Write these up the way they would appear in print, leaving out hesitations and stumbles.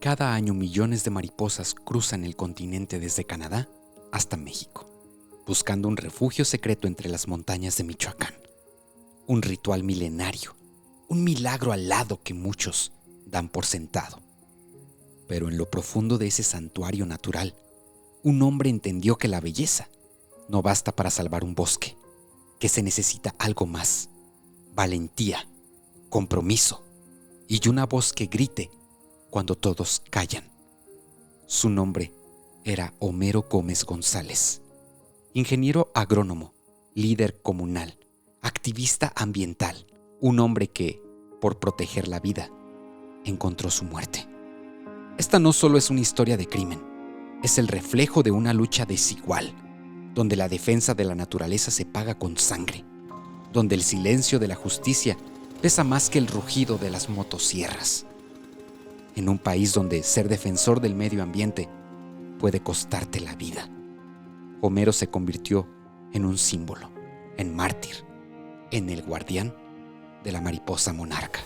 Cada año millones de mariposas cruzan el continente desde Canadá hasta México, buscando un refugio secreto entre las montañas de Michoacán. Un ritual milenario, un milagro alado que muchos dan por sentado. Pero en lo profundo de ese santuario natural, un hombre entendió que la belleza no basta para salvar un bosque, que se necesita algo más: valentía, compromiso y una voz que grite cuando todos callan. Su nombre era Homero Gómez González, ingeniero agrónomo, líder comunal, activista ambiental, un hombre que, por proteger la vida, encontró su muerte. Esta no solo es una historia de crimen, es el reflejo de una lucha desigual, donde la defensa de la naturaleza se paga con sangre, donde el silencio de la justicia pesa más que el rugido de las motosierras. En un país donde ser defensor del medio ambiente puede costarte la vida, Homero se convirtió en un símbolo, en mártir, en el guardián de la mariposa monarca.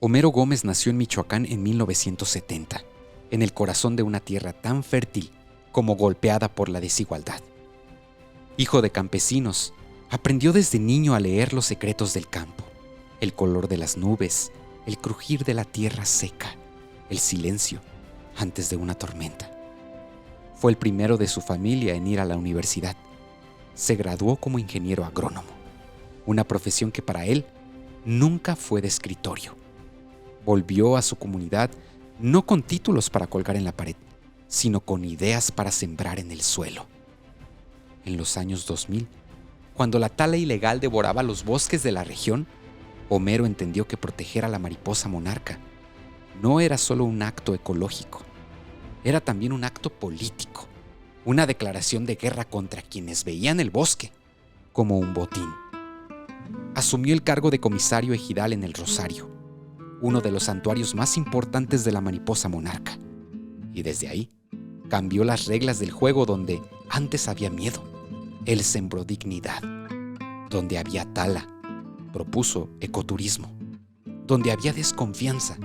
Homero Gómez nació en Michoacán en 1970, en el corazón de una tierra tan fértil como golpeada por la desigualdad. Hijo de campesinos, aprendió desde niño a leer los secretos del campo, el color de las nubes, el crujir de la tierra seca, el silencio antes de una tormenta. Fue el primero de su familia en ir a la universidad. Se graduó como ingeniero agrónomo, una profesión que para él nunca fue de escritorio. Volvió a su comunidad no con títulos para colgar en la pared, sino con ideas para sembrar en el suelo. En los años 2000, cuando la tala ilegal devoraba los bosques de la región, Homero entendió que proteger a la mariposa monarca no era solo un acto ecológico, era también un acto político, una declaración de guerra contra quienes veían el bosque como un botín. Asumió el cargo de comisario ejidal en El Rosario, uno de los santuarios más importantes de la mariposa monarca, y desde ahí cambió las reglas del juego. Donde antes había miedo, él sembró dignidad. Donde había tala, propuso ecoturismo. Donde había desconfianza,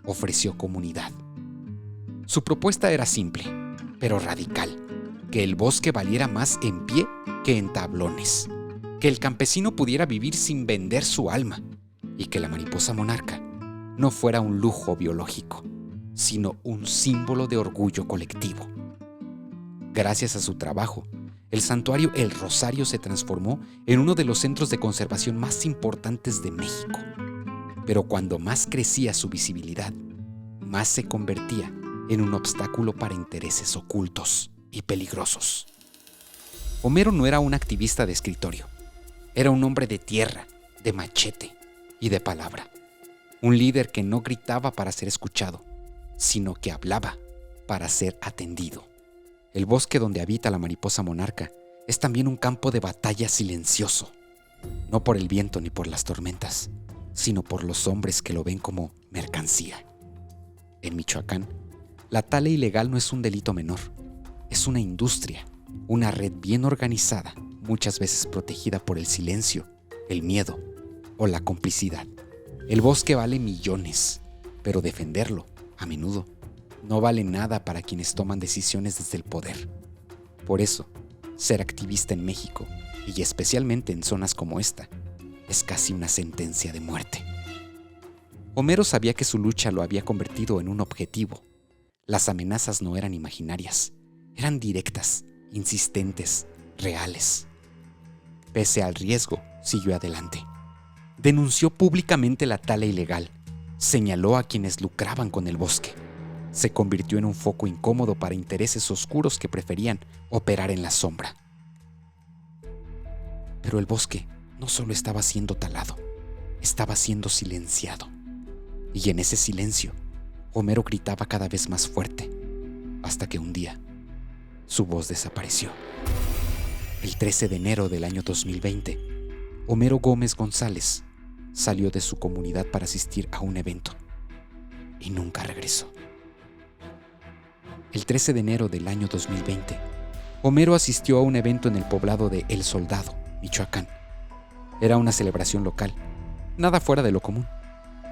ofreció comunidad. Su propuesta era simple, pero radical: que el bosque valiera más en pie que en tablones, que el campesino pudiera vivir sin vender su alma, y que la mariposa monarca no fuera un lujo biológico, sino un símbolo de orgullo colectivo. Gracias a su trabajo, el santuario El Rosario se transformó en uno de los centros de conservación más importantes de México. Pero cuando más crecía su visibilidad, más se convertía en un obstáculo para intereses ocultos y peligrosos. Homero no era un activista de escritorio, era un hombre de tierra, de machete y de palabra. Un líder que no gritaba para ser escuchado, sino que hablaba para ser atendido. El bosque donde habita la mariposa monarca es también un campo de batalla silencioso, no por el viento ni por las tormentas, sino por los hombres que lo ven como mercancía. En Michoacán, la tala ilegal no es un delito menor, es una industria, una red bien organizada, muchas veces protegida por el silencio, el miedo o la complicidad. El bosque vale millones, pero defenderlo, a menudo, no vale nada para quienes toman decisiones desde el poder. Por eso, ser activista en México, y especialmente en zonas como esta, es casi una sentencia de muerte. Homero sabía que su lucha lo había convertido en un objetivo. Las amenazas no eran imaginarias, eran directas, insistentes, reales. Pese al riesgo, siguió adelante. Denunció públicamente la tala ilegal, señaló a quienes lucraban con el bosque. Se convirtió en un foco incómodo para intereses oscuros que preferían operar en la sombra. Pero el bosque no solo estaba siendo talado, estaba siendo silenciado. Y en ese silencio, Homero gritaba cada vez más fuerte, hasta que un día, su voz desapareció. El 13 de enero del año 2020, Homero Gómez González salió de su comunidad para asistir a un evento y nunca regresó. El 13 de enero del año 2020, Homero asistió a un evento en el poblado de El Soldado, Michoacán. Era una celebración local, nada fuera de lo común.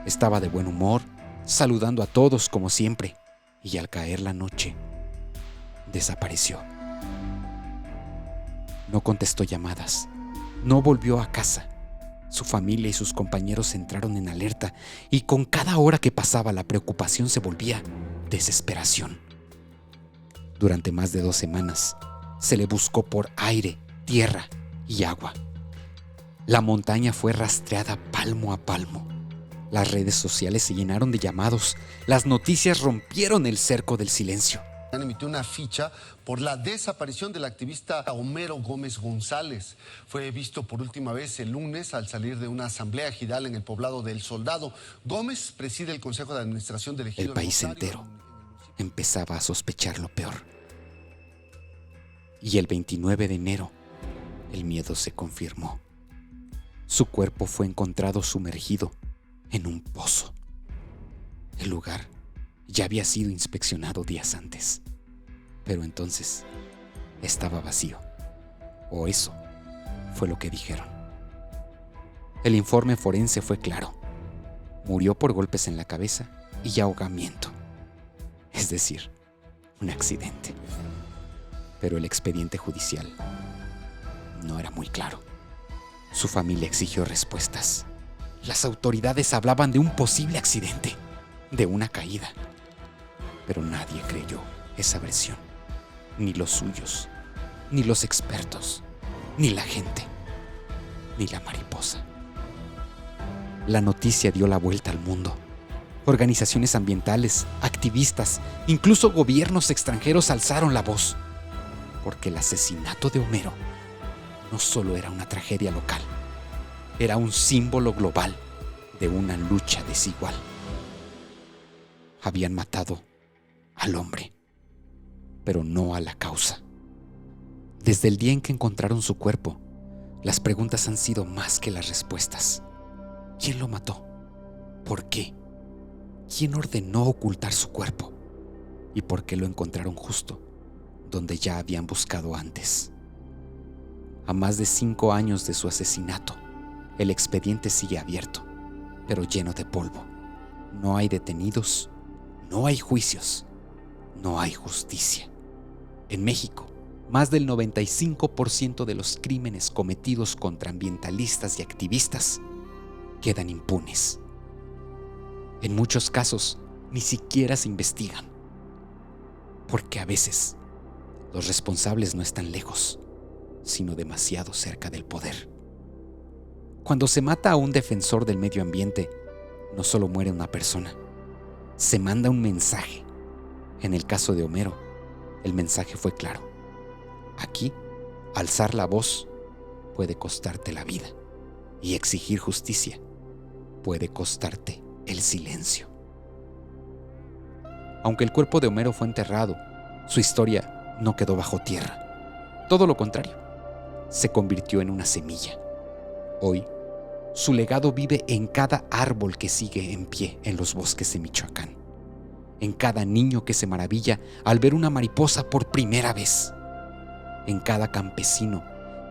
Estaba de buen humor, saludando a todos como siempre, y al caer la noche, desapareció. No contestó llamadas, no volvió a casa. Su familia y sus compañeros entraron en alerta y con cada hora que pasaba la preocupación se volvía desesperación. Durante más de 2 semanas se le buscó por aire, tierra y agua. La montaña fue rastreada palmo a palmo. Las redes sociales se llenaron de llamados. Las noticias rompieron el cerco del silencio. Han emitido una ficha por la desaparición del activista Homero Gómez González. Fue visto por última vez el lunes al salir de una asamblea ejidal en el poblado del Soldado. Gómez preside el Consejo de Administración del Ejido. El país entero empezaba a sospechar lo peor. Y el 29 de enero, el miedo se confirmó. Su cuerpo fue encontrado sumergido en un pozo. El lugar ya había sido inspeccionado días antes, pero entonces estaba vacío, o eso fue lo que dijeron. El informe forense fue claro: murió por golpes en la cabeza y ahogamiento, es decir, un accidente. Pero el expediente judicial no era muy claro. Su familia exigió respuestas. Las autoridades hablaban de un posible accidente, de una caída. Pero nadie creyó esa versión. Ni los suyos, ni los expertos, ni la gente, ni la mariposa. La noticia dio la vuelta al mundo. Organizaciones ambientales, activistas, incluso gobiernos extranjeros alzaron la voz. Porque el asesinato de Homero no solo era una tragedia local, era un símbolo global de una lucha desigual. Habían matado al hombre, pero no a la causa. Desde el día en que encontraron su cuerpo, las preguntas han sido más que las respuestas. ¿Quién lo mató? ¿Por qué? ¿Quién ordenó ocultar su cuerpo? ¿Y por qué lo encontraron justo donde ya habían buscado antes? A más de 5 años de su asesinato, el expediente sigue abierto, pero lleno de polvo. No hay detenidos, no hay juicios, no hay justicia. En México, más del 95% de los crímenes cometidos contra ambientalistas y activistas quedan impunes. En muchos casos, ni siquiera se investigan, porque a veces los responsables no están lejos, sino demasiado cerca del poder. Cuando se mata a un defensor del medio ambiente, no solo muere una persona, se manda un mensaje. En el caso de Homero, el mensaje fue claro. Aquí, alzar la voz puede costarte la vida, y exigir justicia puede costarte el silencio. Aunque el cuerpo de Homero fue enterrado, su historia no quedó bajo tierra. Todo lo contrario, se convirtió en una semilla. Hoy, su legado vive en cada árbol que sigue en pie en los bosques de Michoacán, en cada niño que se maravilla al ver una mariposa por primera vez, en cada campesino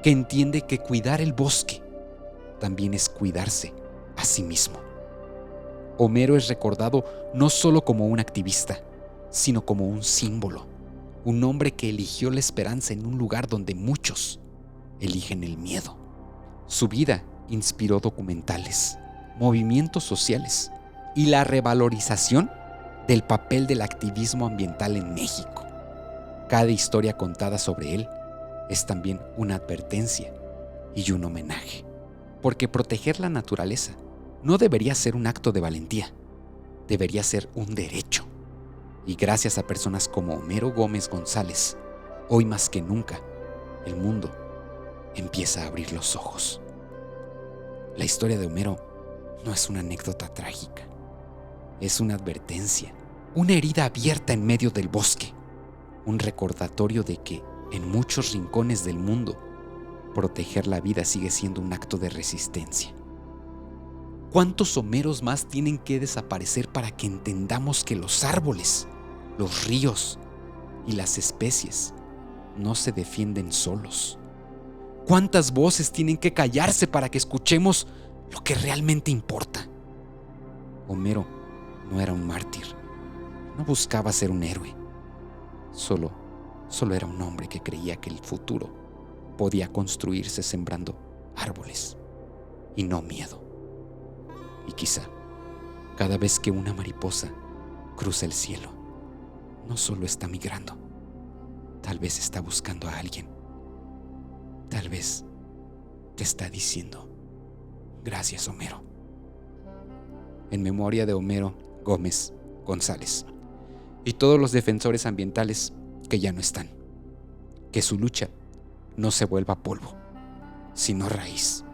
que entiende que cuidar el bosque también es cuidarse a sí mismo. Homero es recordado no solo como un activista, sino como un símbolo, un hombre que eligió la esperanza en un lugar donde muchos eligen el miedo. Su vida inspiró documentales, movimientos sociales y la revalorización del papel del activismo ambiental en México. Cada historia contada sobre él es también una advertencia y un homenaje, porque proteger la naturaleza no debería ser un acto de valentía, debería ser un derecho. Y gracias a personas como Homero Gómez González, hoy más que nunca, el mundo empieza a abrir los ojos. La historia de Homero no es una anécdota trágica, es una advertencia, una herida abierta en medio del bosque, un recordatorio de que en muchos rincones del mundo, proteger la vida sigue siendo un acto de resistencia. ¿Cuántos Homeros más tienen que desaparecer para que entendamos que los árboles, los ríos y las especies no se defienden solos? ¿Cuántas voces tienen que callarse para que escuchemos lo que realmente importa? Homero no era un mártir, no buscaba ser un héroe. Solo era un hombre que creía que el futuro podía construirse sembrando árboles y no miedo. Y quizá, cada vez que una mariposa cruza el cielo, no solo está migrando, tal vez está buscando a alguien. Tal vez te está diciendo: gracias, Homero. En memoria de Homero Gómez González y todos los defensores ambientales que ya no están. Que su lucha no se vuelva polvo, sino raíz.